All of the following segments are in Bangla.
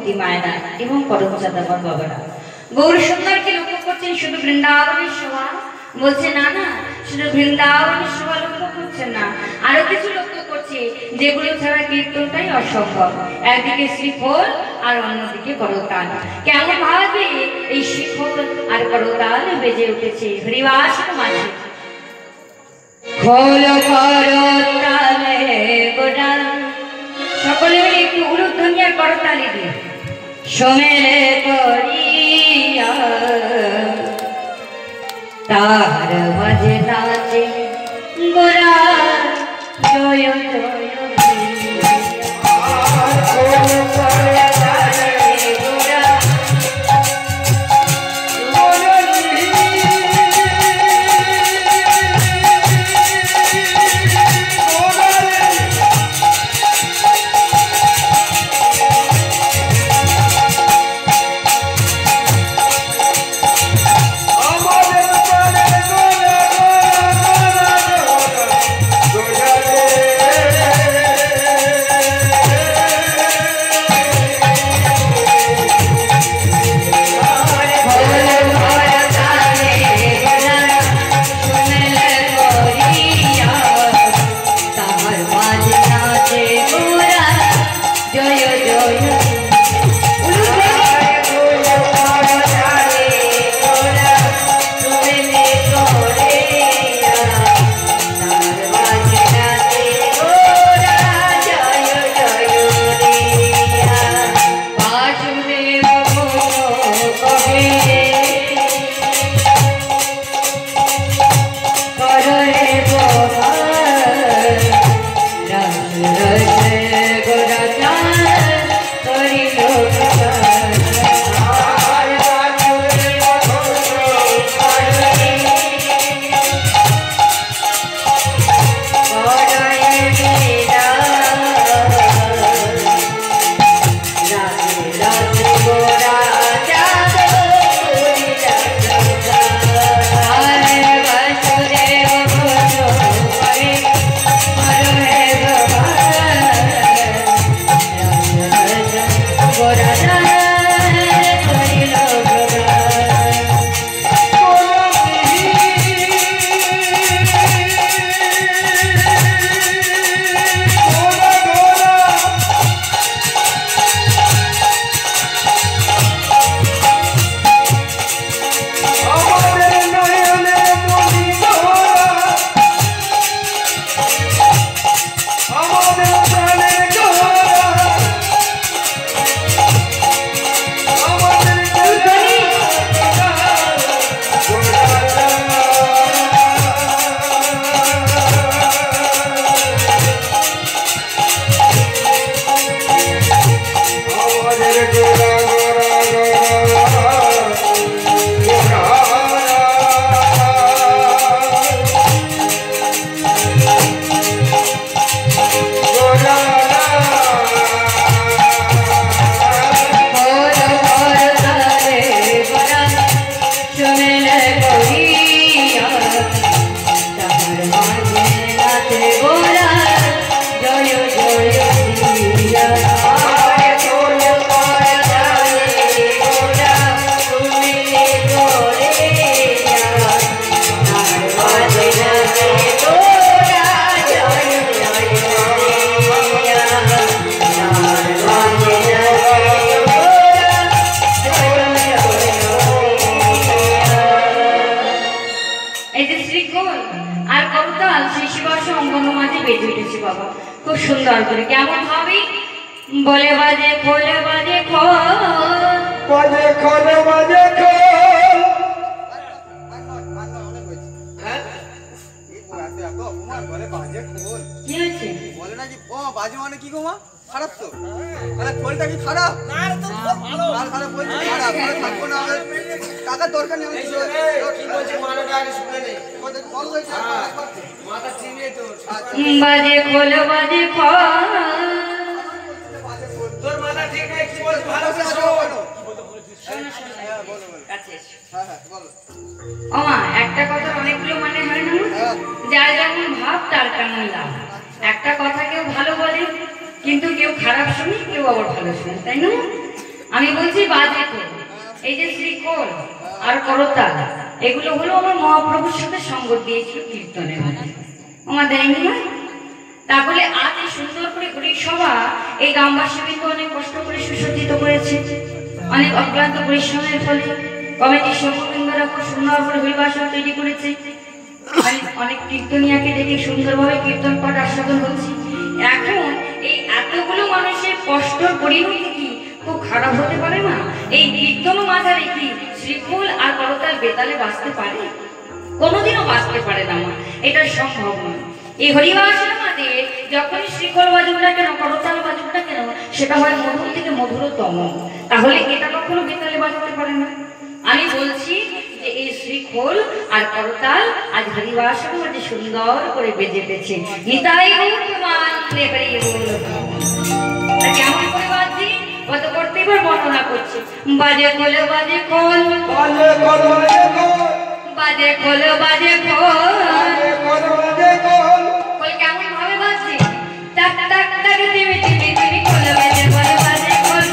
ভক্তি মায়না এবং করমচাঁদাবাদ বাবারা গৌর সুন্দরকে লক্ষ্য করছেন শুধু বৃন্দাবনের শোভা, বলছে না না শুধু বৃন্দাবনের শোভা লক্ষ্য করছেন না, আরো কিছু লক্ষ্য করছে যেগুলো ছাড়া কীর্তনটাই অসম্ভব। একদিকে শ্রীফল আর অন্যদিকে করতাল। কেমন ভাবে এই শ্রীফল আর করতাল বেজে উঠেছে হরিবাসের মাঝে। খোল করতালে গোটা সকলে মিলে একটু উলুধ্বনি আর করতালি দিয়ে সোমেলে করিয়া তার মাঝে নাচে গোরা জয় জয় বাজে খোল বাজে তোর মাথা ঠিক নাই কি বল ভালো করে বলো ওমা একটা কথা অনেকগুলো মানে হয় না যার যেমন ভাব তার কেমন লাভ একটা কথা কেউ ভালো বলে কিন্তু কেউ খারাপ শুনে কেউ আবার ভালো শুনে তাই না আমি বলছি বাজে খোল, এই যে শ্রীখোল আর করতাল এগুলো হলো আমার মহাপ্রভুর সাথে সঙ্গ দিয়েছিল কীর্তনের মধ্যে, আমার দেয়নি না। তাহলে আজ এই সুন্দর করে গরিব সভা এই গ্রামবাসী কিন্তু অনেক কষ্ট করে সুসজ্জিত করেছে, অনেক অক্লান্ত পরিশ্রমের ফলে কমিটির সভ্যবৃন্দরা খুব সুন্দর করে হরিবাসন তৈরি করেছে, অনেক কীর্তনিয়াকে দেখে সুন্দরভাবে কীর্তন পাঠ আস্বাদন হচ্ছে। এখন এই এতগুলো মানুষের কষ্টর পরিণতি কি খুব খারাপ হতে পারে না? এই কীর্তন মাঝারে কি শ্রীখোল আর করতাল বেতালে বাঁচতে পারে? কোনোদিনও বাঁচতে পারে না, এটা সম্ভব নয়। এই হরিবাসের মাঝে যখনই শ্রীখোল বাজুক না কেন, করতাল বাজুক না কেন, সেটা হয় মধুর থেকে মধুরতম, তাহলে এটা কখনো বেতালে বাজাতে পারে না। আমি বলছি যে এই শ্রীখোল আর করতাল আজ হরিবাসের মাঝে সুন্দর করে বেজেতেছে। নিতাই কেমন করে বাজছি কত করতে এবার বর্ণনা করছে। বাজে খোল বাজে খোল বাজে খোল বাজে খোল বাজে খোল খোল কেমন ভাবে বাজছে, টাক টাক টাক টিভি টিভি টিভি খোল বাজে খোল বাজে খোল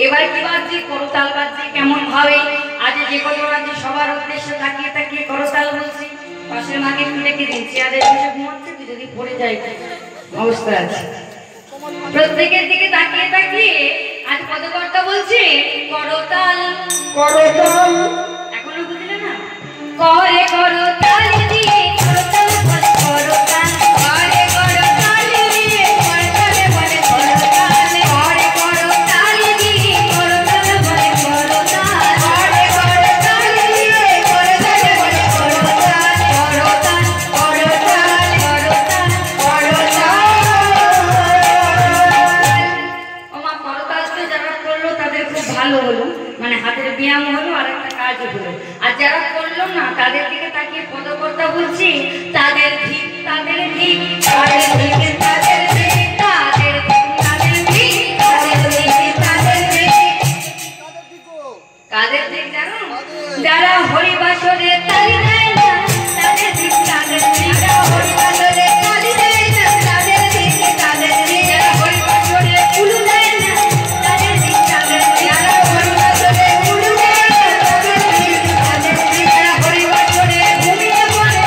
এবার কি বাজছে, করতাল বাজছে কেমন ভাবে। আজ যে কজন আছে সবার উদ্দেশ্যে তাকিয়ে তাকিয়ে করতাল বলছি। পাশের মাকে একটু রেখে দিন, চেয়ারে বসে ঘুমাচ্ছে, যদি পড়ে যায় অবস্থা আছে। প্রত্যেকের দিকে তাকিয়ে তাকিয়ে আজ পদকর্তা বলছে করতাল করতাল, এখনো বুঝলে না? করে করতাল দিয়ে করতাল বলে করতাল, করে করতাল দিয়ে করতাল বলে করতাল, করে করতাল দিয়ে করতাল বলে করতাল, করে করতাল দিয়ে করতাল বলে করতাল, করতাল করতাল করতাল করতাল। ওমা করতাল তো যারা করলো তাদের খুব ভালো হলো, মানে হাতের ব্যায়াম হলো আর একটা কাজ হলো। আর যারা করলো না তাদের দিকে তাকিয়ে পদকর্তা বলছি তাদের ঠিক তাদের ঠিক তাদের দিকে তাদের ঠিক তাদের তাদের ঠিক তাদের দিকে তাদের ঠিক কাদের ঠিক জানো? যারা হরিবাসরে তালি দেয় না তাদের ঠিক তাদের ঠিক, যারা হরিবাসরে তালি দেয় না তাদের ঠিক তাদের ঠিক, যারা হরিবাসরে কুলু দেয় না তাদের ঠিক তাদের ঠিক, যারা হরিবাসরে কুলু দেয় না তাদের ঠিক তাদের ঠিক, যারা হরিবাসরে ঘুমিয়ে পড়ে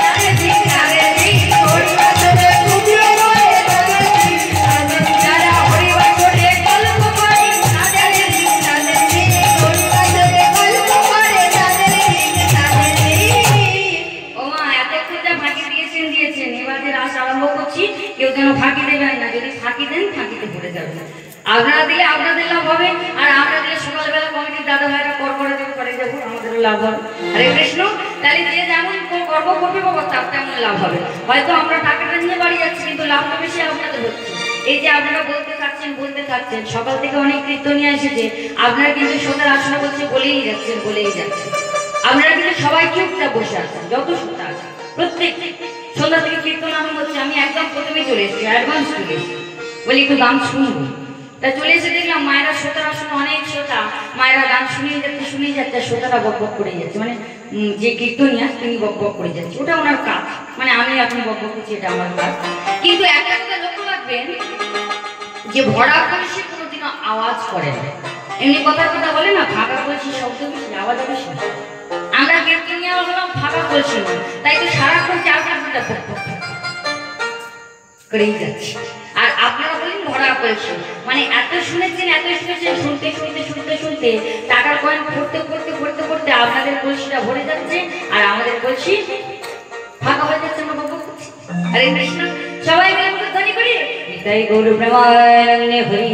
তাদের ঠিক তাদের ঠিক, হরিবাসরে ঘুমিয়ে পড়ে তাদের ঠিক তাদের ঠিক, যারা হরিবাসরে গল্প করে তাদের ঠিক তাদের ঠিক, হরিবাসরে গল্প করে তাদের ঠিক তাদের ঠিক। ওমা এতক্ষণ যা ফাঁকি দিয়েছেন, এবার যে রাস আরম্ভ করছি কেউ যেন ফাঁকি দেবেন না, যদি ফাঁকি দেন ফাঁকিতে পড়ে যাবেন। আপনারা দিলে আপনাদের লাভ হবে, আর আমরা দিলে সকালবেলা কমিটির দাদা ভাইরা কর করে দেবে, করে যাবো, আমাদেরও লাভ হবে। হরে কৃষ্ণ। তাহলে যে যেমন কর্ম করবে বাবা তার তেমন লাভ হবে। হয়তো আমরা টাকাটা নিয়ে বাড়ি যাচ্ছি কিন্তু লাভটা বেশি আপনাদের হচ্ছে। এই যে আপনারা বলতে থাকছেন সকাল থেকে অনেক কীর্তনিয়া এসেছে, আপনারা কিন্তু সোতার আসনে বলছে বলেই যাচ্ছেন। আপনারা কিন্তু সবাই চুপচাপ বসে আছেন, যত শ্রোতা আছে প্রত্যেক সন্ধ্যা থেকে কীর্তন আরম্ভ হচ্ছে। আমি একদম প্রথমে চলে এসেছি, অ্যাডভান্স চলে এসেছি, বলি একটু গান শুনবো। তা চলে এসে দেখলাম মায়েরা শ্রোতার আসনে অনেক শ্রোতা, মায়েরা গান শুনিয়ে যাচ্ছে, শ্রোতারা বক বক করে যাচ্ছে, মানে যে কীর্তনিয়া তিনি বক বক করে যাচ্ছে, ওটা ওনার কাজ, মানে আমি এখন বক বক করছি এটা আমার কাজ। কিন্তু একটা কথা লক্ষ্য রাখবেন যে ভরা কলসি কোনোদিনও আওয়াজ করে না, এমনি কথা বলে না ফাঁকা কলসি শব্দ বেশি, আওয়াজ বেশি। আমরা কীর্তনিয়া হলাম ফাঁকা কলসি না, তাই তো সারাক্ষণ 4-5 ঘন্টা বক বক করেই যাচ্ছে। আর আপনারা বলেন ভরা কলসি, মানে এত শুনেছেন শুনতে টাকার কয়েন পড়তে আপনাদের কলসিটা ভরে যাচ্ছে আর আমাদের কলসি ফাঁকা হয়ে যাচ্ছে। আমরা বক বক করছি। হরে কৃষ্ণ। সবাই মিলে আমরা ধ্বনি করি নিতাই গৌর প্রেমানন্দে হরি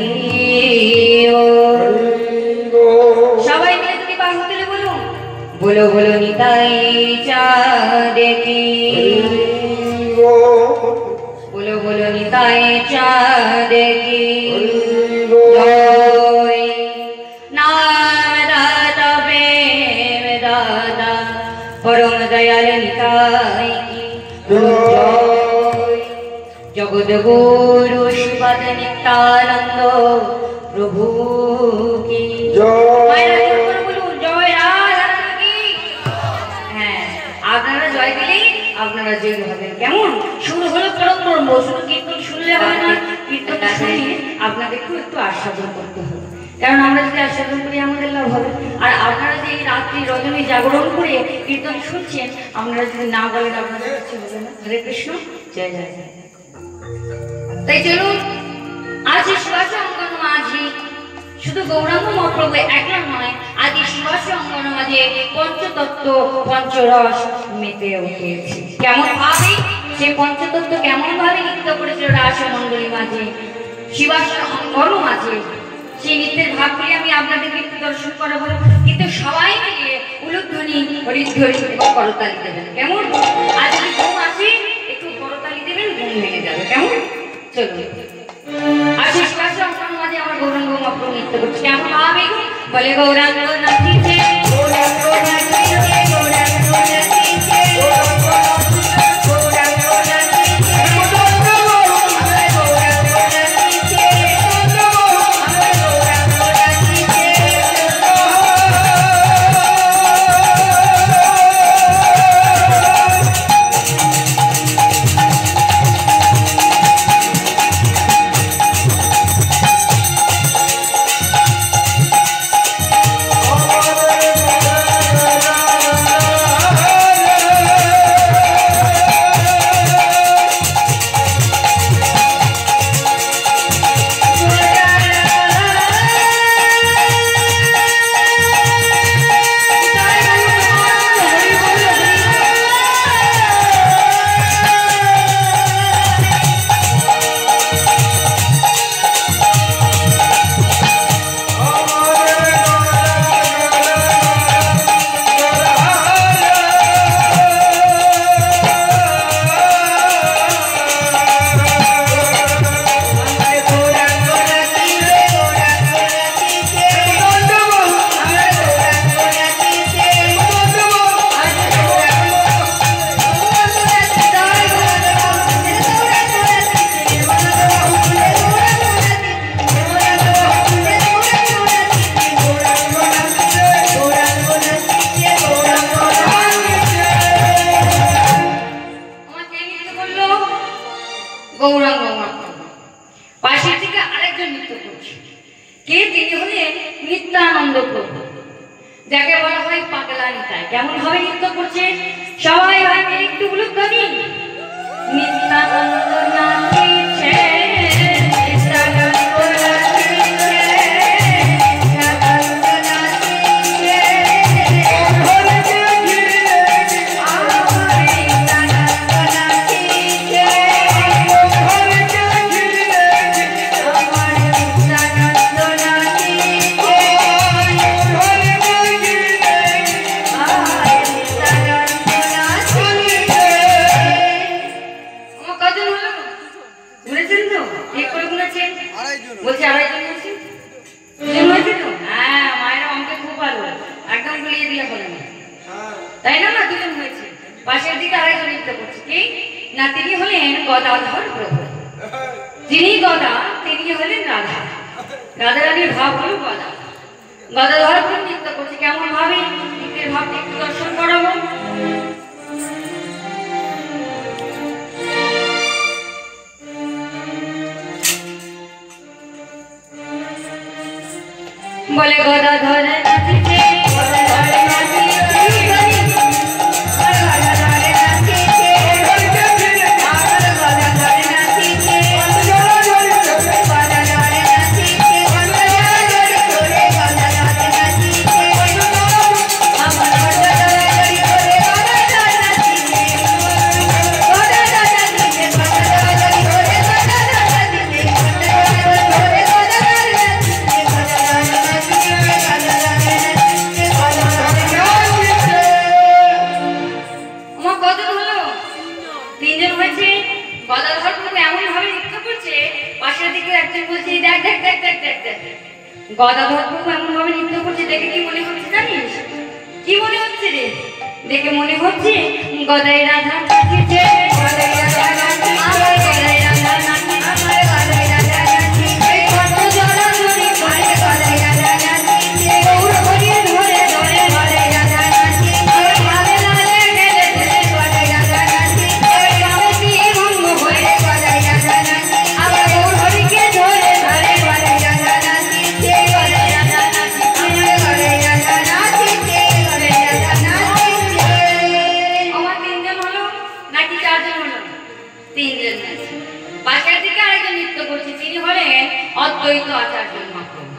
সবাই মিলে তুমি বাহু তুলে বলুন, বলো বলো নিতাই চাঁদে কি, বলো বলো নিতাই চাঁদে কি জয়। নাম দাতা প্রেম দাতা পরম দয়াল নিতাই কি জয়। জগদ্গুরু শিবাদ নিত্যানন্দ প্রভু কি জয় রাধা কি। হ্যাঁ, আপনারা জয় দিলেই আপনারা জয় হবেন। কেমন শুরু হলো পরম ব্রহ্ম, শুধু কীর্তন শুনলে হয় না, কীর্তন শুনে আপনাদেরকেও একটু আস্বাদন করতে হবে। কারণ আমরা যদি আস্বাদন করি আমাদের লাভ হবে। আর আপনারা যে রাত্রি রজনী জাগরণ করে কীর্তন শুনছেন, আপনারা যদি না বলেন আপনাদের কাছে হবে না। হরে কৃষ্ণ, জয় জয় জয়। তাই চলুন, আজ শিবাস অঙ্গন মাঝি শুধু গৌরাঙ্গ মহাপ্রভু একলা নয়, আজ শিবাস অঙ্গন মাঝে পঞ্চতত্ত্ব পঞ্চরস মেতে উঠেছে। কেমন ভাবে সে পঞ্চতত্ত্ব কেমন ভাবে নৃত্য করেছিল রাসমণ্ডলী মাঝে, শিবাস অঙ্গন মাঝে, সেই নৃত্যের ভাবগুলি আমি আপনাদেরকে একটু দর্শন করাবো। কিন্তু সবাই মিলে উলুধ্বনি হরিধ্বনি এবং করতালি দেবেন। কেমন? আর যদি ঘুম আসে একটু করতালি দেবেন, ঘুম ভেঙে যাবে। কেমন? চলুন, আজ শিবাস অঙ্গন মাঝে আমার গৌরাঙ্গ মহাপ্রভু নৃত্য করছে। কেমন ভাবে বলে গৌরাঙ্গ নাচিছে, গৌরাঙ্গ নাচিছে, গৌরাঙ্গ নাচিছে, গৌরাঙ্গ পাশের থেকে আরেকজন নৃত্য করছে। কে? তিনি হলেন নিত্যানন্দ প্রভু, যাকে বলা হয় পাগলা নিতাই। কেমন ভাবে নৃত্য করছে? সবাই ভাই মিলে একটু উলুধ্বনি। নিত্যানন্দ নাচিছে, নিত্যানন্দ নাচিছে, নিত্যানন্দ নাচিছে, আমার নিত্যানন্দ নাচিছে, বলছি আড়াইজন আছে? হয়েছে তো? হ্যাঁ, মায়ের অঙ্কে খুব ভালো, একদম গুলিয়ে দিয়ে বলেন, তাই না? না, দুজন হয়েছে। পাশের দিকে আড়াইজন নৃত্য করছে। কি না, তিনি হলেন গদাধর প্রভু। যিনি গদা, তিনি হলেন রাধা। রাধা রানীর ভাব হল গদা। গদাধর প্রভু নৃত্য করছে। কেমন ভাবে নৃত্যের ভাবটা একটু দর্শন করাবো। বলে গদাধর নাচিছে, গদাধর নাচিছে, গদাধর নাচিছে, আমার গদাধর নাচিছে, গদাধর নাচিছে, গদাধর নাচিছে, আমার গদাধর গদাধর প্রভু এমন ভাবে নৃত্য করছে, দেখে কি মনে হচ্ছে জানিস? কি মনে হচ্ছে রে? দেখে মনে হচ্ছে গদাই রাধা নাচিছে, গদাই রাধা নাচিছে, গদাই রাধা চারজন হলো, তিনজন আছে। পাশের দিকে আরেকজন নৃত্য করছে, তিনি হলেন অদ্বৈত আচার্য মহাপ্রভু।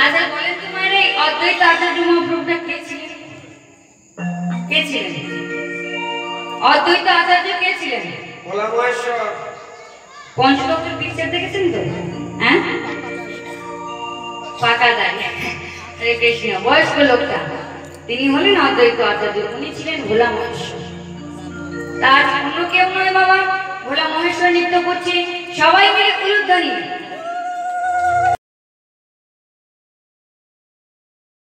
আচ্ছা বলেন তোমার এই অদ্বৈত আচার্য মহাপ্রভুটা কে ছিলেন? কে ছিলেন অদ্বৈত আচার্য? কে ছিলেন? ভোলা মহেশ্বর। পঞ্চতত্ত্ব পিকচার দেখেছেন তো? হ্যাঁ, পাকা দাঁড়ি, হরে কৃষ্ণ, বয়স্ক লোকটা, তিনি হলেন অদ্বৈত আচার্য। উনি ছিলেন ভোলা মহেশ্বর। তার অন্য কেউ নয় বাবা, ভোলা মহেশ্বর নৃত্য করছে, সবাই মিলে উলুধ্বনি